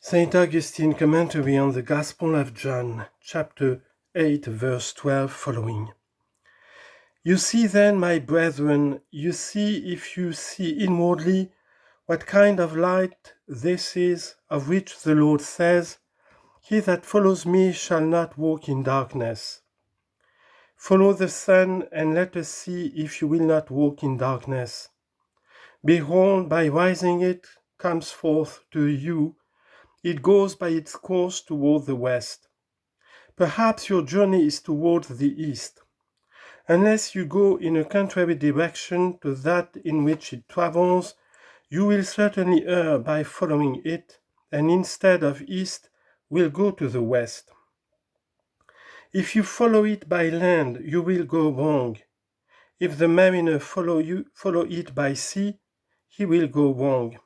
St. Augustine commentary on the Gospel of John, chapter 8, verse 12 following. You see then, my brethren, you see if you see inwardly what kind of light this is, of which the Lord says, He that follows me shall not walk in darkness. Follow the sun, and let us see if you will not walk in darkness. Behold, by rising it comes forth to you. It goes by its course toward the west. Perhaps your journey is toward the east. Unless you go in a contrary direction to that in which it travels, you will certainly err by following it, and instead of east, will go to the west. If you follow it by land, you will go wrong. If the mariner follow it by sea, he will go wrong.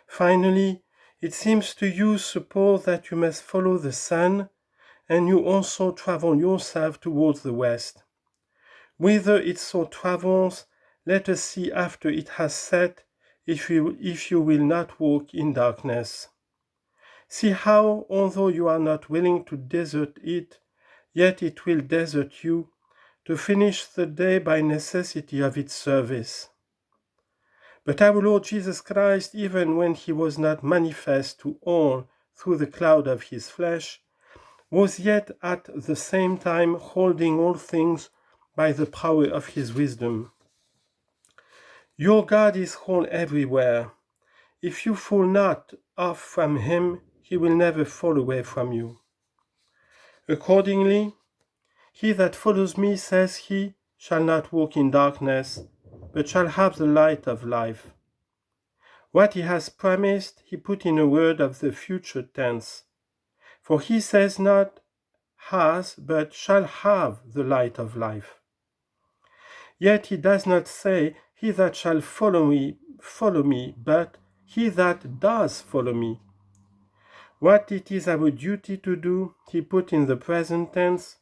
Finally, it seems to you suppose that you must follow the sun, and you also travel yourself towards the west. Whither it so travels, let us see after it has set, if you will not walk in darkness. See how, although you are not willing to desert it, yet it will desert you, to finish the day by necessity of its service. But our Lord Jesus Christ, even when he was not manifest to all through the cloud of his flesh, was yet at the same time holding all things by the power of his wisdom. Your God is whole everywhere. If you fall not off from him, he will never fall away from you. Accordingly, he that follows me, says he, shall not walk in darkness, but shall have the light of life. What he has promised, he put in a word of the future tense. For he says not has, but shall have the light of life. Yet he does not say, he that shall follow me, but he that does follow me. What it is our duty to do, he put in the present tense,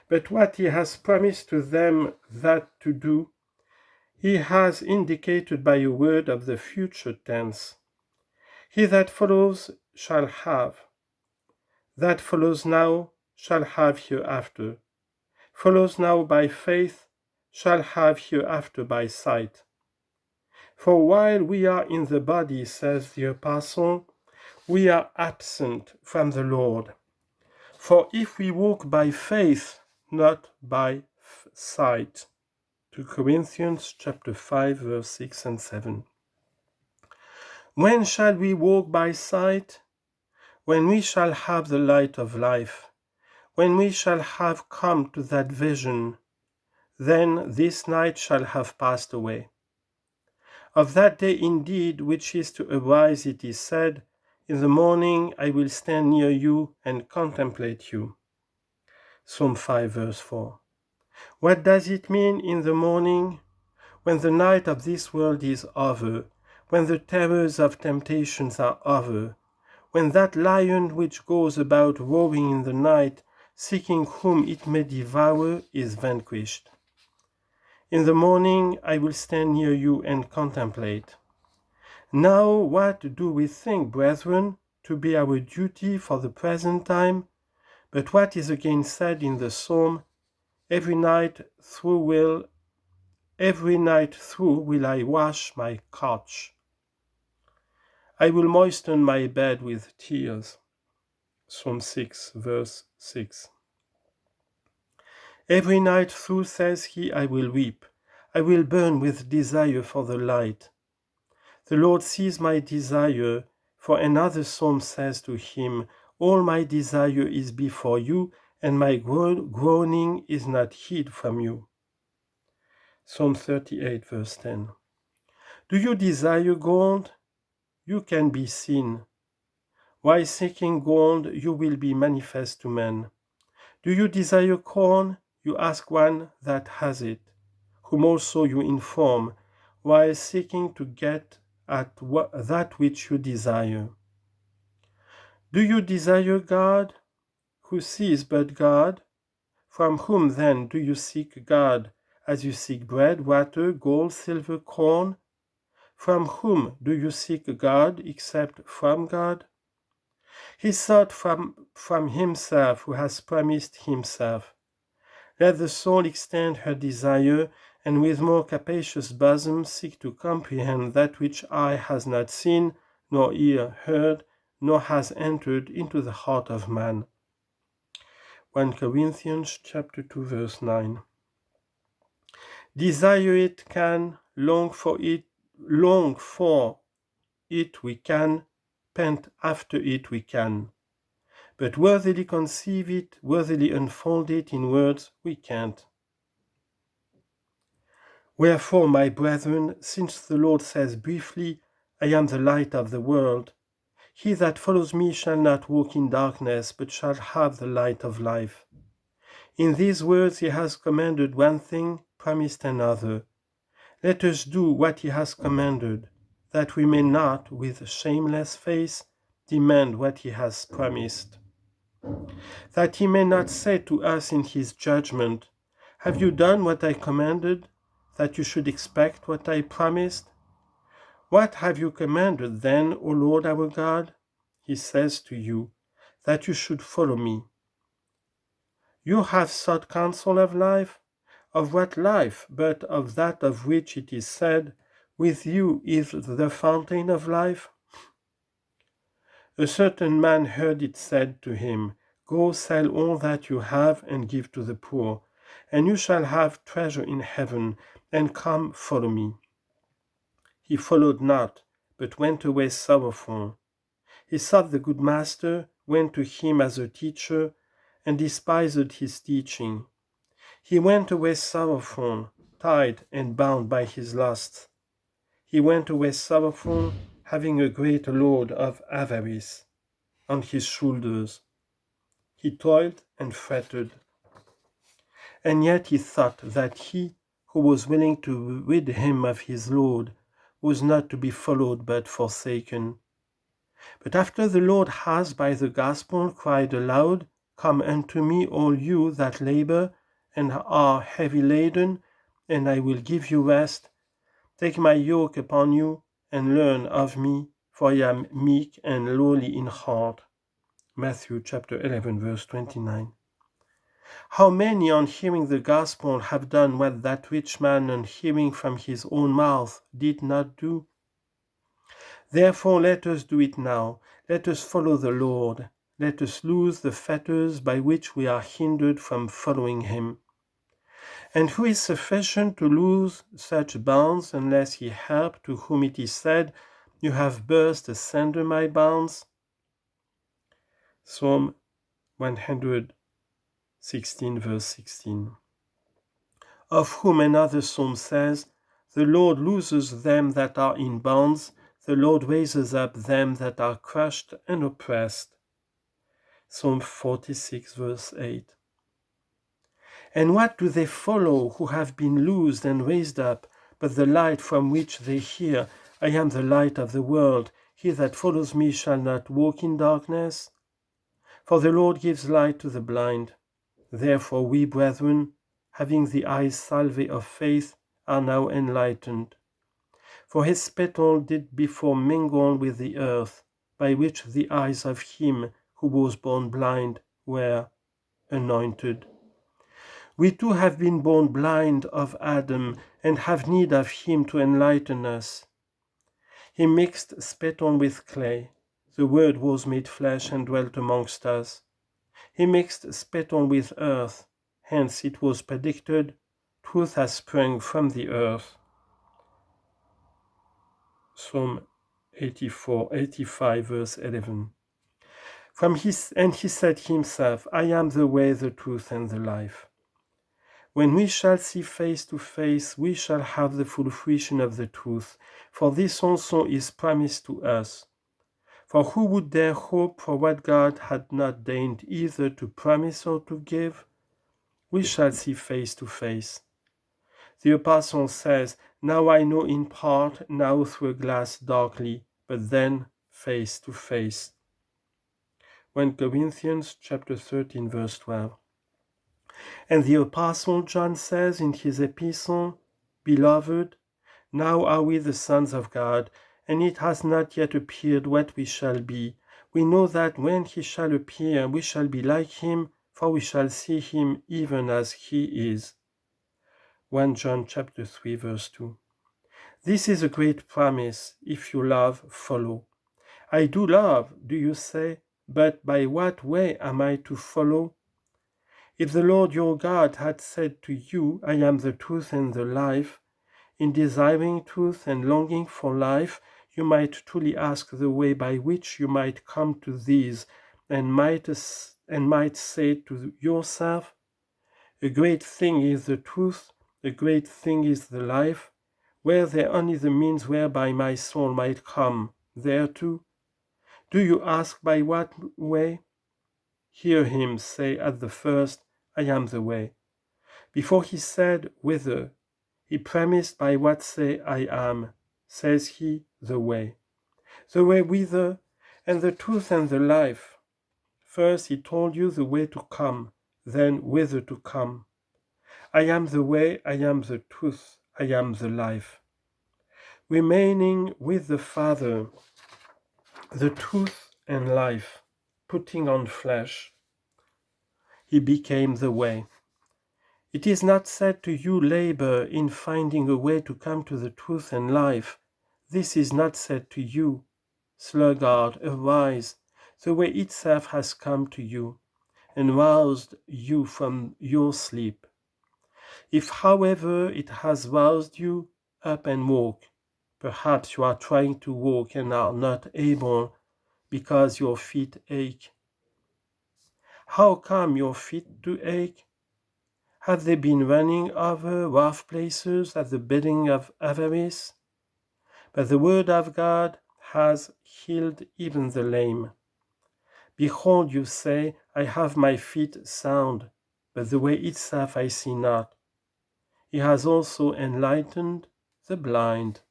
but what he has promised to them that to do, he has indicated by a word of the future tense. He that follows shall have. That follows now shall have hereafter. Follows now by faith shall have hereafter by sight. For while we are in the body, says the Apostle, we are absent from the Lord. For if we walk by faith, not by sight. 2 Corinthians chapter 5, verse 6 and 7. When shall we walk by sight? When we shall have the light of life, when we shall have come to that vision, then this night shall have passed away. Of that day indeed which is to arise it is said, in the morning I will stand near you and contemplate you. Psalm 5 verse 4. What does it mean in the morning? When the night of this world is over, when the terrors of temptations are over, when that lion which goes about roaring in the night, seeking whom it may devour, is vanquished. In the morning I will stand near you and contemplate. Now what do we think, brethren, to be our duty for the present time? But what is again said in the psalm, every night through will I wash my couch. I will moisten my bed with tears. Psalm 6, verse 6. Every night through, says he, I will weep. I will burn with desire for the light. The Lord sees my desire, for another psalm says to him, all my desire is before you, and my groaning is not hid from you. Psalm 38, verse 10. Do you desire gold? You can be seen. While seeking gold, you will be manifest to men. Do you desire corn? You ask one that has it, whom also you inform, while seeking to get at that which you desire. Do you desire God? Who sees but God? From whom then do you seek God, as you seek bread, water, gold, silver, corn? From whom do you seek God except from God? He sought from himself who has promised himself. Let the soul extend her desire, and with more capacious bosom seek to comprehend that which eye has not seen, nor ear heard, nor has entered into the heart of man. 1 Corinthians chapter 2, verse 9. Desire it can, long for it we can, pant after it we can. But worthily conceive it, worthily unfold it in words we can't. Wherefore, my brethren, since the Lord says briefly, I am the light of the world, he that follows me shall not walk in darkness, but shall have the light of life. In these words he has commanded one thing, promised another. Let us do what he has commanded, that we may not, with a shameless face, demand what he has promised. That he may not say to us in his judgment, have you done what I commanded, that you should expect what I promised? What have you commanded then, O Lord our God? He says to you, that you should follow me. You have sought counsel of life? Of what life, but of that of which it is said, with you is the fountain of life? A certain man heard it said to him, go sell all that you have and give to the poor, and you shall have treasure in heaven, and come follow me. He followed not, but went away sorrowful. He sought the good master, went to him as a teacher, and despised his teaching. He went away sorrowful, tied and bound by his lusts. He went away sorrowful, having a great load of avarice on his shoulders. He toiled and fretted. And yet he thought that he who was willing to rid him of his load was not to be followed but forsaken. But after the Lord has by the gospel cried aloud, come unto me, all you that labor and are heavy laden, and I will give you rest. Take my yoke upon you, and learn of me, for I am meek and lowly in heart. Matthew chapter 11, verse 29. How many on hearing the gospel have done what that rich man on hearing from his own mouth did not do? Therefore let us do it now. Let us follow the Lord. Let us loose the fetters by which we are hindered from following him. And who is sufficient to loose such bonds unless he help, to whom it is said, you have burst asunder my bonds? Psalm 116, verse 16. Of whom another psalm says, the Lord looses them that are in bonds, the Lord raises up them that are crushed and oppressed. Psalm 46, verse 8. And what do they follow who have been loosed and raised up, but the light from which they hear, I am the light of the world, he that follows me shall not walk in darkness? For the Lord gives light to the blind. Therefore we, brethren, having the eyes salve of faith, are now enlightened. For his spittle did before mingle with the earth, by which the eyes of him who was born blind were anointed. We too have been born blind of Adam, and have need of him to enlighten us. He mixed spittle with clay. The Word was made flesh and dwelt amongst us. He mixed spittle with earth. Hence it was predicted, truth has sprung from the earth. Psalm 85, verse 11. And he said himself, I am the way, the truth, and the life. When we shall see face to face, we shall have the full fruition of the truth, for this also is promised to us. For who would dare hope for what God had not deigned either to promise or to give? We shall see face to face. The apostle says, now I know in part, now through a glass darkly, but then face to face. 1 Corinthians chapter 13, verse 12. And the apostle John says in his epistle, beloved, now are we the sons of God, and it has not yet appeared what we shall be. We know that when he shall appear, we shall be like him, for we shall see him even as he is. 1 John chapter 3, verse 2. This is a great promise. If you love, follow. I do love, do you say, but by what way am I to follow? If the Lord your God had said to you, I am the truth and the life, in desiring truth and longing for life, you might truly ask the way by which you might come to these, and might say to yourself, a great thing is the truth, a great thing is the life. Were there only the means whereby my soul might come thereto? Do you ask by what way? Hear him say at the first, I am the way. Before he said whither, he premised by what say I am, says he, the way. The way whither, and the truth and the life. First he told you the way to come, then whither to come. I am the way, I am the truth, I am the life. Remaining with the Father, the truth and life, putting on flesh, he became the way. It is not said to you labor in finding a way to come to the truth and life. This is not said to you, sluggard, arise. The way itself has come to you and roused you from your sleep. If, however, it has roused you, up and walk. Perhaps you are trying to walk and are not able because your feet ache. How come your feet do ache? Have they been running over rough places at the bidding of avarice? But the word of God has healed even the lame. Behold, you say, I have my feet sound, but the way itself I see not. He has also enlightened the blind.